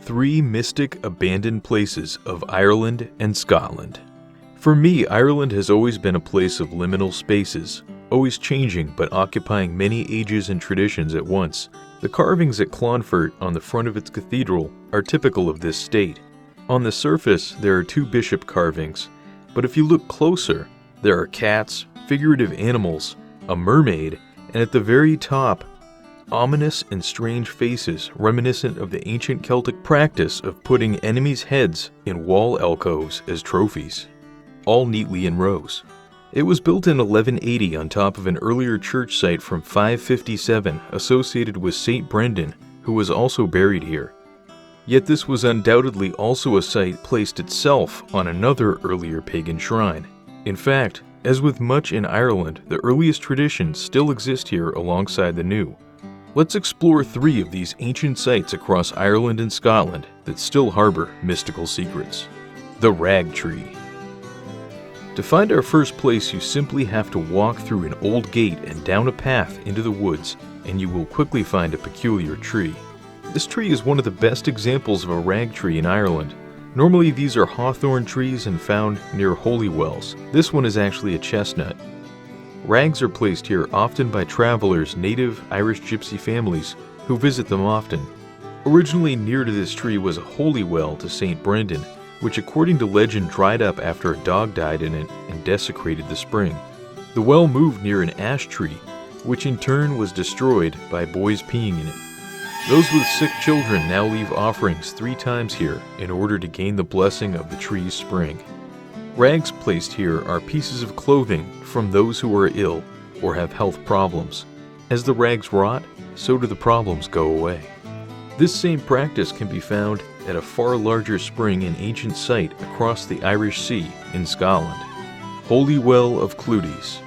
3 mystic abandoned places of Ireland and Scotland. For me, Ireland has always been a place of liminal spaces, always changing but occupying many ages and traditions at once. The carvings at Clonfert on the front of its cathedral are typical of this state. On the surface, there are 2 bishop carvings, but if you look closer, there are cats, figurative animals, a mermaid, and at the very top, ominous and strange faces reminiscent of the ancient Celtic practice of putting enemies' heads in wall alcoves as trophies, all neatly in rows. It was built in 1180 on top of an earlier church site from 557 associated with St. Brendan, who was also buried here. Yet this was undoubtedly also a site placed itself on another earlier pagan shrine. In fact, as with much in Ireland, the earliest traditions still exist here alongside the new. Let's explore 3 of these ancient sites across Ireland and Scotland that still harbor mystical secrets. The Rag Tree. To find our first place, you simply have to walk through an old gate and down a path into the woods, and you will quickly find a peculiar tree. This tree is one of the best examples of a rag tree in Ireland. Normally these are hawthorn trees and found near holy wells. This one is actually a chestnut. Rags are placed here often by travelers, native Irish gypsy families, who visit them often. Originally near to this tree was a holy well to St. Brendan, which according to legend dried up after a dog died in it and desecrated the spring. The well moved near an ash tree, which in turn was destroyed by boys peeing in it. Those with sick children now leave offerings 3 times here in order to gain the blessing of the tree's spring. Rags placed here are pieces of clothing from those who are ill or have health problems. As the rags rot, so do the problems go away. This same practice can be found at a far larger spring and ancient site across the Irish Sea in Scotland. Holy Well of Cluties.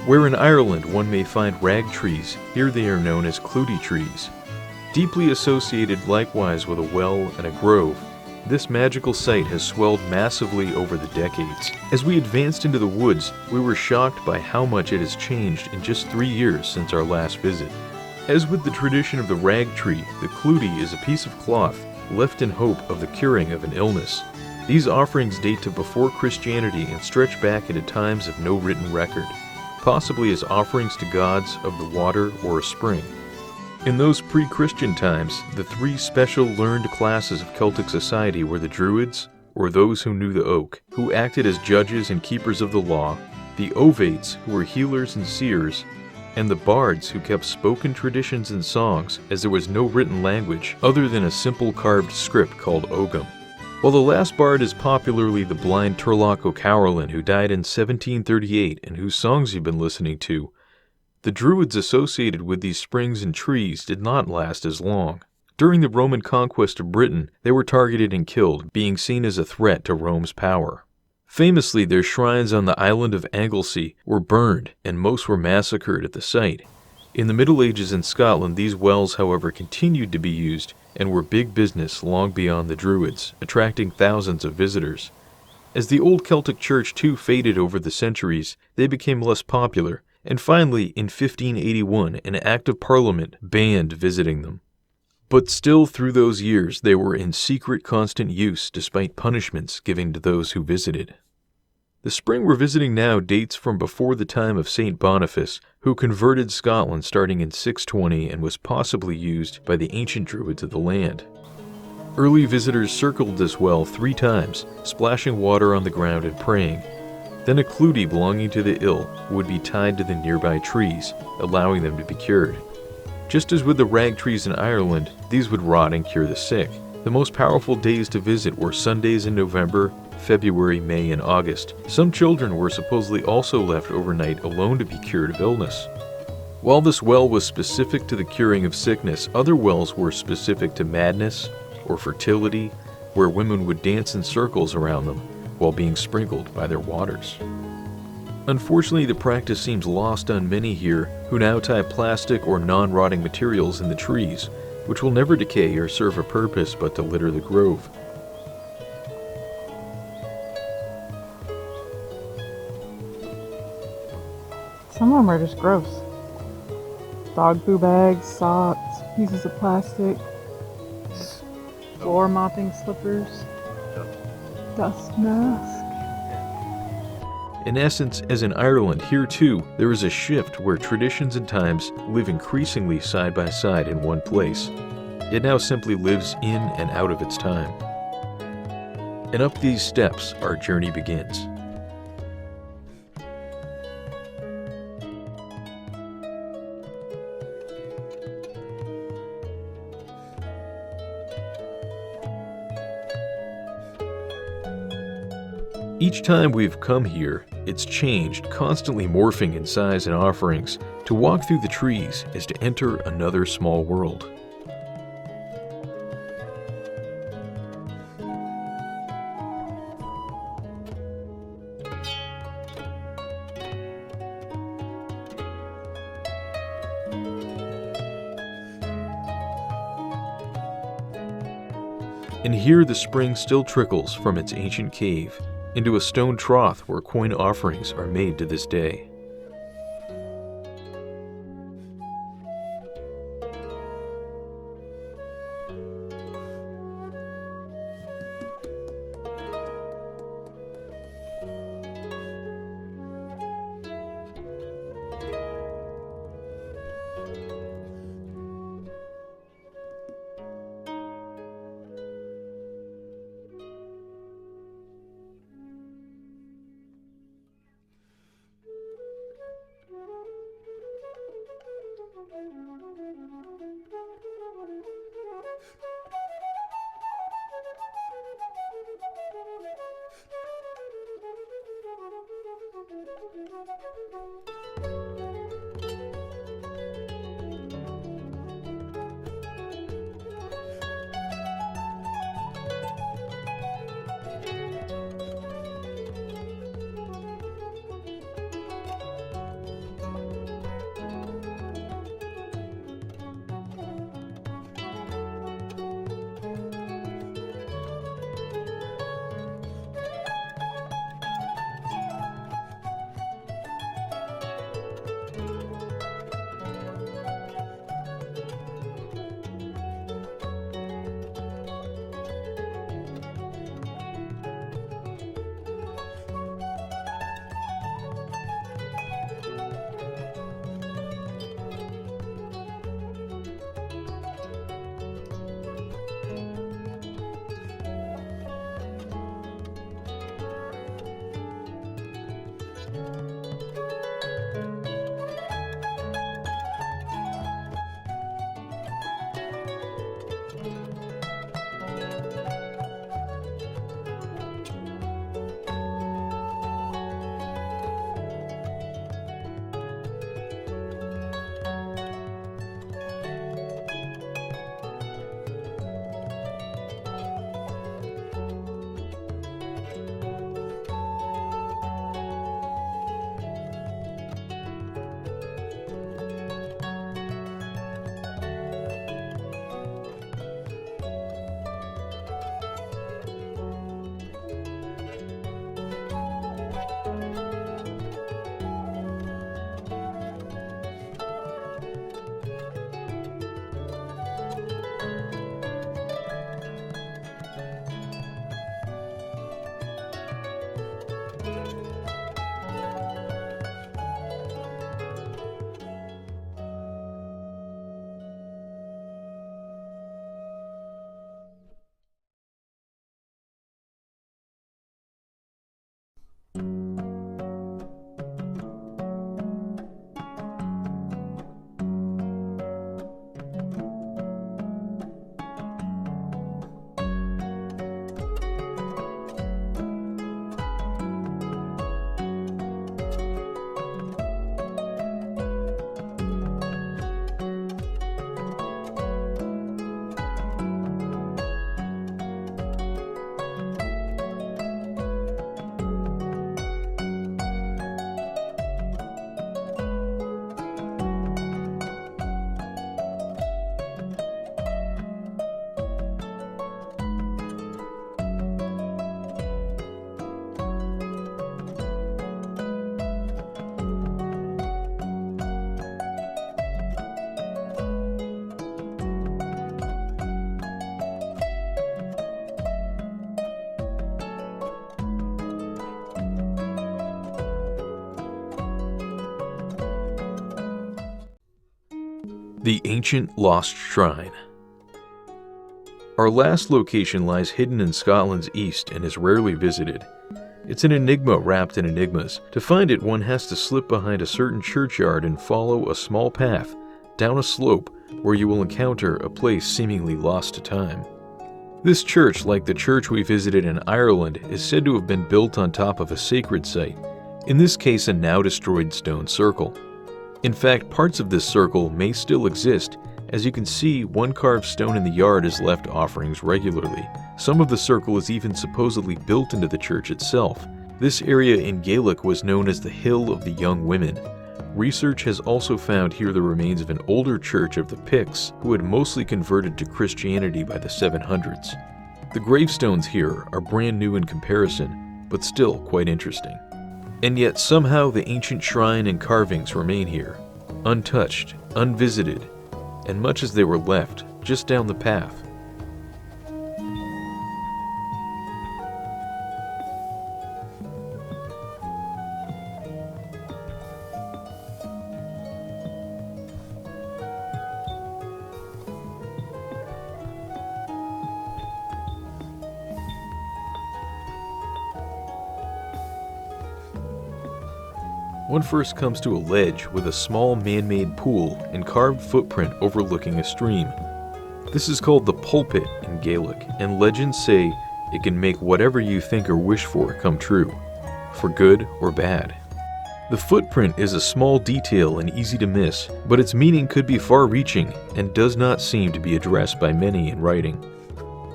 Where in Ireland one may find rag trees, here they are known as Clutie trees. Deeply associated likewise with a well and a grove, this magical site has swelled massively over the decades. As we advanced into the woods, we were shocked by how much it has changed in just 3 years since our last visit. As with the tradition of the rag tree, the clutie is a piece of cloth left in hope of the curing of an illness. These offerings date to before Christianity and stretch back into times of no written record, possibly as offerings to gods of the water or a spring. In those pre-Christian times, the 3 special learned classes of Celtic society were the Druids, or those who knew the oak, who acted as judges and keepers of the law, the Ovates, who were healers and seers, and the bards who kept spoken traditions and songs, as there was no written language other than a simple carved script called Ogam. While the last bard is popularly the blind Turlough O'Carolan, who died in 1738 and whose songs you've been listening to, the Druids associated with these springs and trees did not last as long. During the Roman conquest of Britain, they were targeted and killed, being seen as a threat to Rome's power. Famously, their shrines on the island of Anglesey were burned, and most were massacred at the site. In the Middle Ages in Scotland, these wells, however, continued to be used and were big business long beyond the Druids, attracting thousands of visitors. As the old Celtic church too faded over the centuries, they became less popular, and finally, in 1581, an Act of Parliament banned visiting them. But still through those years, they were in secret constant use despite punishments given to those who visited. The spring we're visiting now dates from before the time of St. Boniface, who converted Scotland starting in 620 and was possibly used by the ancient Druids of the land. Early visitors circled this well 3 times, splashing water on the ground and praying. Then a clutie belonging to the ill would be tied to the nearby trees, allowing them to be cured. Just as with the rag trees in Ireland, these would rot and cure the sick. The most powerful days to visit were Sundays in November, February, May, and August. Some children were supposedly also left overnight alone to be cured of illness. While this well was specific to the curing of sickness, other wells were specific to madness or fertility, where women would dance in circles around them while being sprinkled by their waters. Unfortunately, the practice seems lost on many here who now tie plastic or non-rotting materials in the trees, which will never decay or serve a purpose but to litter the grove. Some of them are just gross. Dog poo bags, socks, pieces of plastic. Floor mopping slippers. Dust mask. In essence, as in Ireland, here too, there is a shift where traditions and times live increasingly side by side in one place. It now simply lives in and out of its time. And up these steps, our journey begins. Each time we've come here, it's changed, constantly morphing in size and offerings. To walk through the trees is to enter another small world. And here the spring still trickles from its ancient cave into a stone trough where coin offerings are made to this day. The Ancient Lost Shrine. Our last location lies hidden in Scotland's east and is rarely visited. It's an enigma wrapped in enigmas. To find it, one has to slip behind a certain churchyard and follow a small path down a slope where you will encounter a place seemingly lost to time. This church, like the church we visited in Ireland, is said to have been built on top of a sacred site, in this case a now destroyed stone circle. In fact, parts of this circle may still exist. As you can see, one carved stone in the yard has left offerings regularly. Some of the circle is even supposedly built into the church itself. This area in Gaelic was known as the Hill of the Young Women. Research has also found here the remains of an older church of the Picts, who had mostly converted to Christianity by the 700s. The gravestones here are brand new in comparison, but still quite interesting. And yet somehow the ancient shrine and carvings remain here, untouched, unvisited, and much as they were left just down the path. One first comes to a ledge with a small man-made pool and carved footprint overlooking a stream. This is called the pulpit in Gaelic, and legends say it can make whatever you think or wish for come true, for good or bad. The footprint is a small detail and easy to miss, but its meaning could be far-reaching and does not seem to be addressed by many in writing.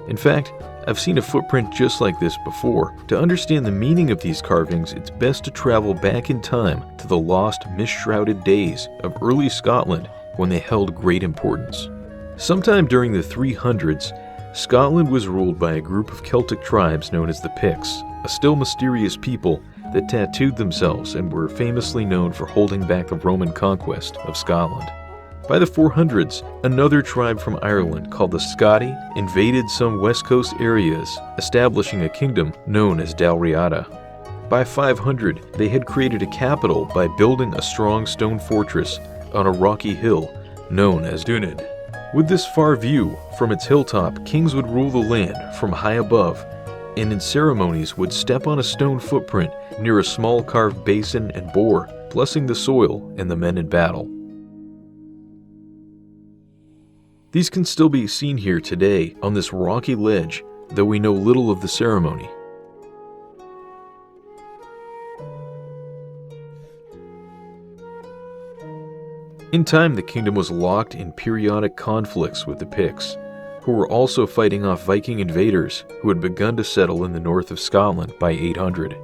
In fact, I've seen a footprint just like this before. To understand the meaning of these carvings, it's best to travel back in time to the lost, mist-shrouded days of early Scotland when they held great importance. Sometime during the 300s, Scotland was ruled by a group of Celtic tribes known as the Picts, a still mysterious people that tattooed themselves and were famously known for holding back the Roman conquest of Scotland. By the 400s, another tribe from Ireland called the Scoti invaded some west coast areas, establishing a kingdom known as Dalriada. By 500, they had created a capital by building a strong stone fortress on a rocky hill known as Dunid. With this far view from its hilltop, kings would rule the land from high above, and in ceremonies would step on a stone footprint near a small carved basin and boar, blessing the soil and the men in battle. These can still be seen here today on this rocky ledge, though we know little of the ceremony. In time, the kingdom was locked in periodic conflicts with the Picts, who were also fighting off Viking invaders who had begun to settle in the north of Scotland by 800.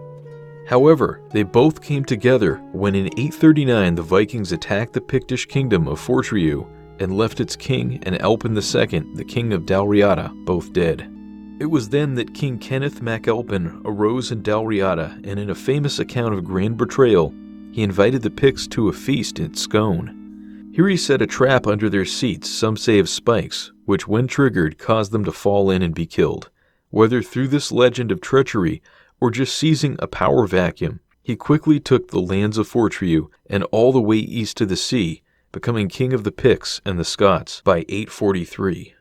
However, they both came together when in 839 the Vikings attacked the Pictish kingdom of Fortriu and left its king and Elpin II, the king of Dalriada, both dead. It was then that King Kenneth mac Elpin arose in Dalriada, and in a famous account of grand betrayal, he invited the Picts to a feast at Scone. Here he set a trap under their seats, some say of spikes, which when triggered caused them to fall in and be killed. Whether through this legend of treachery or just seizing a power vacuum, he quickly took the lands of Fortriu and all the way east to the sea, becoming king of the Picts and the Scots by 843.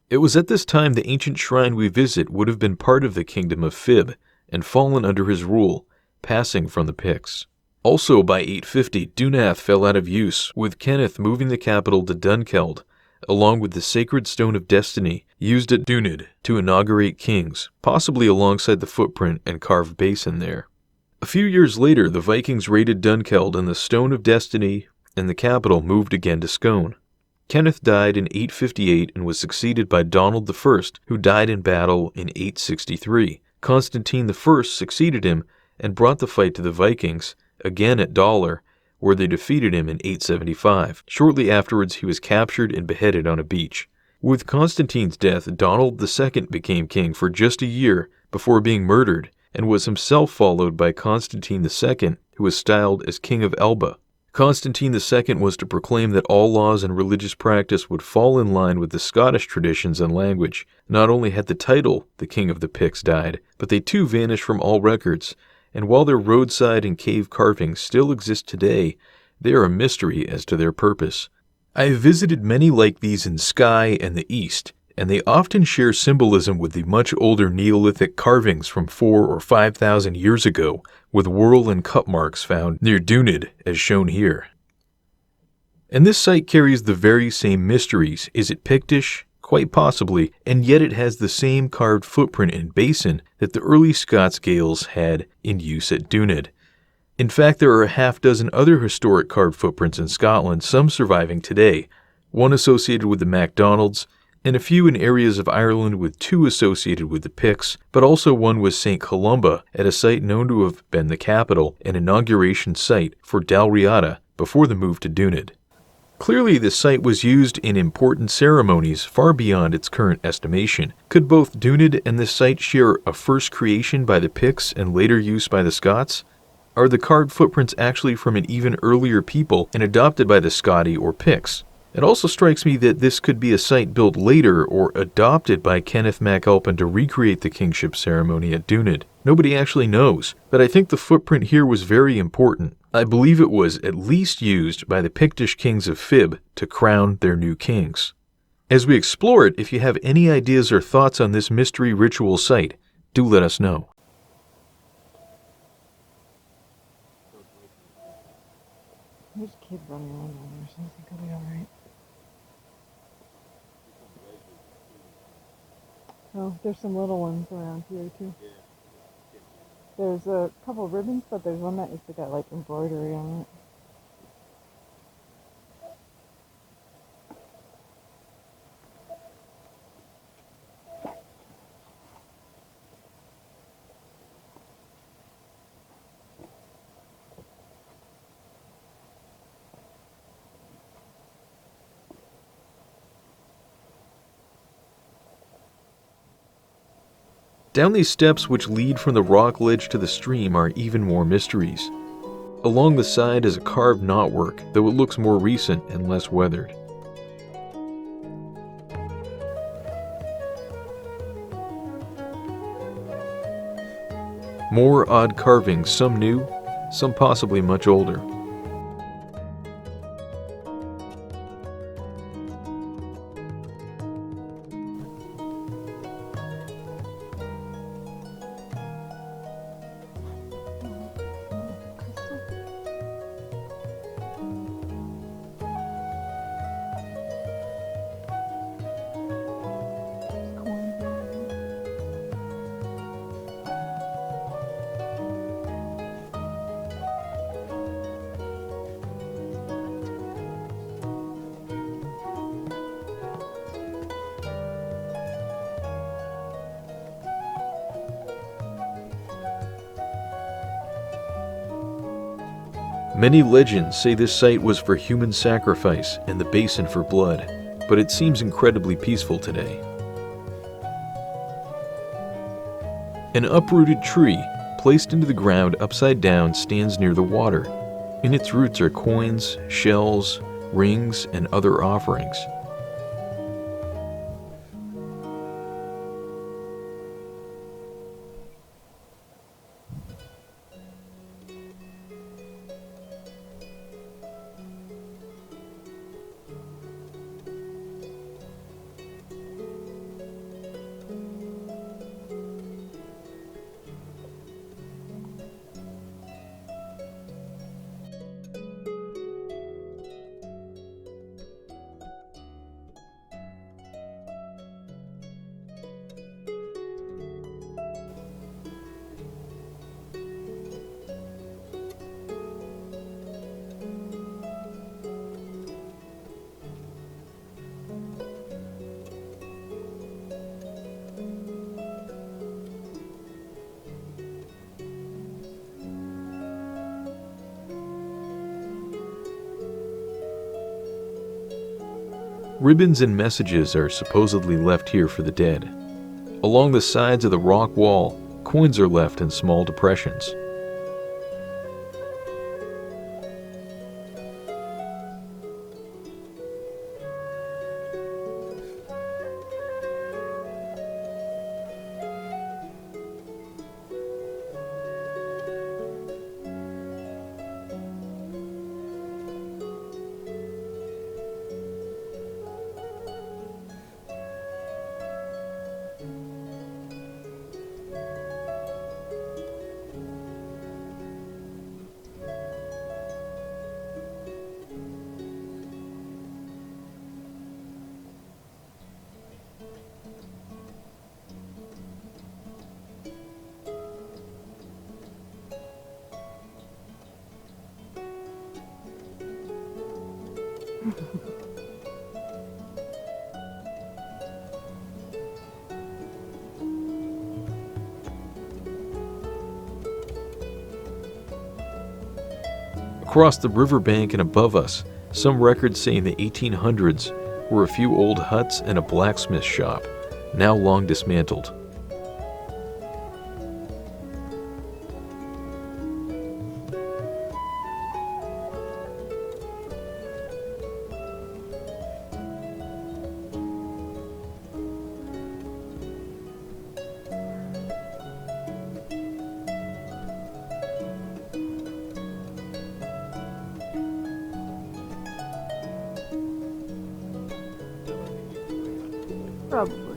It was at this time the ancient shrine we visit would have been part of the kingdom of Fib and fallen under his rule, passing from the Picts. Also by 850, Dunath fell out of use, with Kenneth moving the capital to Dunkeld, along with the sacred stone of destiny used at Dunid to inaugurate kings, possibly alongside the footprint and carved basin there. A few years later, the Vikings raided Dunkeld, and the stone of destiny and the capital moved again to Scone. Kenneth died in 858 and was succeeded by Donald I, who died in battle in 863. Constantine I succeeded him and brought the fight to the Vikings, again at Dollar, where they defeated him in 875. Shortly afterwards, he was captured and beheaded on a beach. With Constantine's death, Donald II became king for just a year before being murdered, and was himself followed by Constantine II, who was styled as King of Elba. Constantine II was to proclaim that all laws and religious practice would fall in line with the Scottish traditions and language. Not only had the title, the King of the Picts, died, but they too vanished from all records, and while their roadside and cave carvings still exist today, they are a mystery as to their purpose. I have visited many like these in Skye and the East, and they often share symbolism with the much older Neolithic carvings from 4,000 or 5,000 years ago, with whorl and cut marks found near Dunid, as shown here. And this site carries the very same mysteries. Is it Pictish? Quite possibly, and yet it has the same carved footprint and basin that the early Scots Gaels had in use at Dunid. In fact, there are a half dozen other historic carved footprints in Scotland, some surviving today, one associated with the MacDonalds, and a few in areas of Ireland with two associated with the Picts, but also one with St. Columba at a site known to have been the capital and inauguration site for Dalriada before the move to Dunid. Clearly, the site was used in important ceremonies far beyond its current estimation. Could both Dunid and this site share a first creation by the Picts and later use by the Scots? Are the carved footprints actually from an even earlier people and adopted by the Scoti or Picts? It also strikes me that this could be a site built later or adopted by Kenneth MacAlpin to recreate the kingship ceremony at Dunid. Nobody actually knows, but I think the footprint here was very important. I believe it was at least used by the Pictish kings of Fib to crown their new kings. As we explore it, if you have any ideas or thoughts on this mystery ritual site, do let us know. There's a kid running around down there, so I think I'll be alright. Oh, there's some little ones around here too. There's a couple of ribbons, but there's one that it's got like embroidery on it. Down these steps which lead from the rock ledge to the stream are even more mysteries. Along the side is a carved knotwork, though it looks more recent and less weathered. More odd carvings, some new, some possibly much older. Many legends say this site was for human sacrifice and the basin for blood, but it seems incredibly peaceful today. An uprooted tree, placed into the ground upside down, stands near the water. In its roots are coins, shells, rings, and other offerings. Ribbons and messages are supposedly left here for the dead. Along the sides of the rock wall, coins are left in small depressions. Across the riverbank and above us, some records say in the 1800s were a few old huts and a blacksmith shop, now long dismantled. Probably.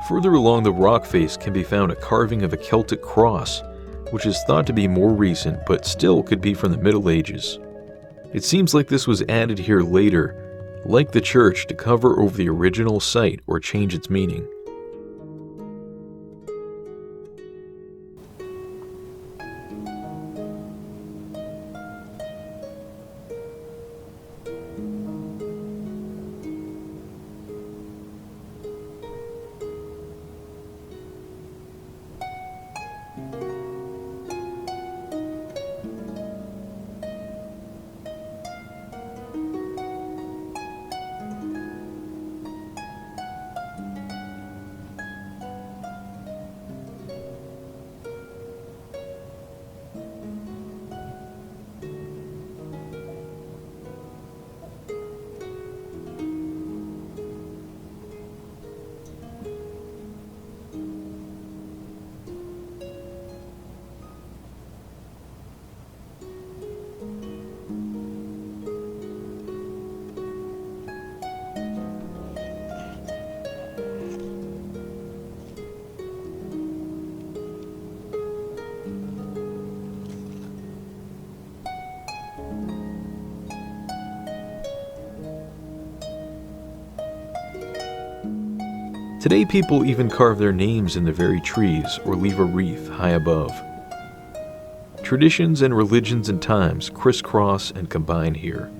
Further along the rock face can be found a carving of a Celtic cross, which is thought to be more recent but still could be from the Middle Ages. It seems like this was added here later, like the church, to cover over the original site or change its meaning. Today people even carve their names in the very trees or leave a wreath high above. Traditions and religions and times crisscross and combine here.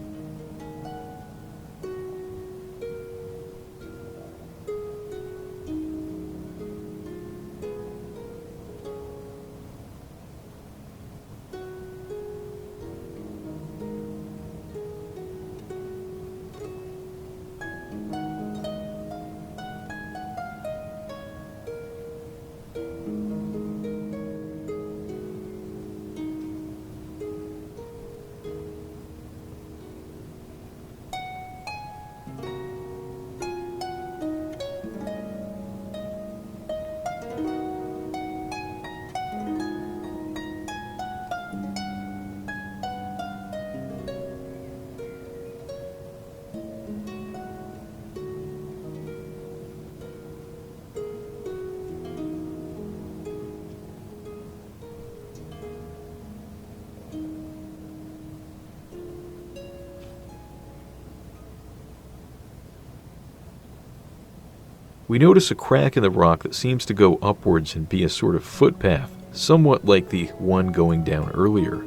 We notice a crack in the rock that seems to go upwards and be a sort of footpath, somewhat like the one going down earlier.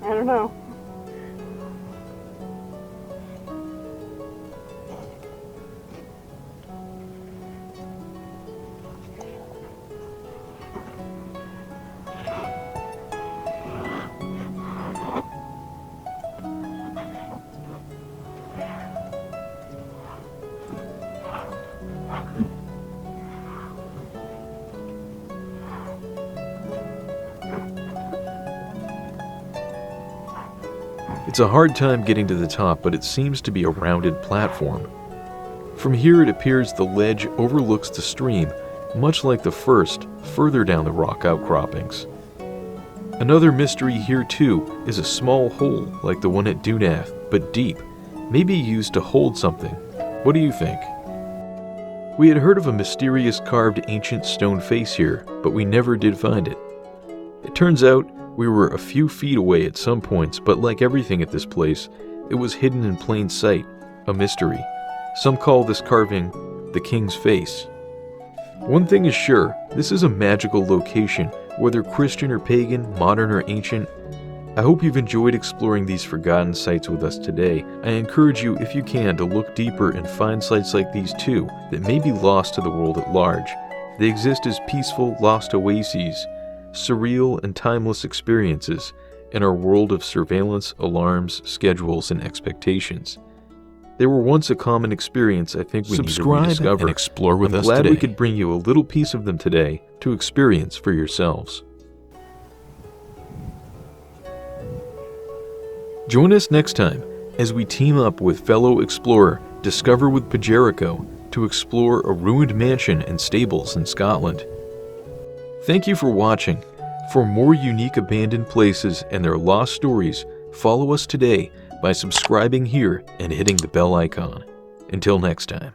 I don't know. It's a hard time getting to the top, but it seems to be a rounded platform. From here it appears the ledge overlooks the stream, much like the first, further down the rock outcroppings. Another mystery here too is a small hole like the one at Dunath, but deep, maybe used to hold something. What do you think? We had heard of a mysterious carved ancient stone face here, but we never did find it. It turns out we were a few feet away at some points, but like everything at this place, it was hidden in plain sight, a mystery. Some call this carving the King's Face. One thing is sure, this is a magical location, whether Christian or pagan, modern or ancient. I hope you've enjoyed exploring these forgotten sites with us today. I encourage you, if you can, to look deeper and find sites like these too that may be lost to the world at large. They exist as peaceful, lost oases, surreal and timeless experiences in our world of surveillance, alarms, schedules, and expectations. They were once a common experience I think we need to rediscover. And explore with us I'm glad today. we could bring you a little piece of them today to experience for yourselves. Join us next time as we team up with fellow explorer Discover with Pajerico to explore a ruined mansion and stables in Scotland. Thank you for watching. For more unique abandoned places and their lost stories, follow us today by subscribing here and hitting the bell icon. Until next time.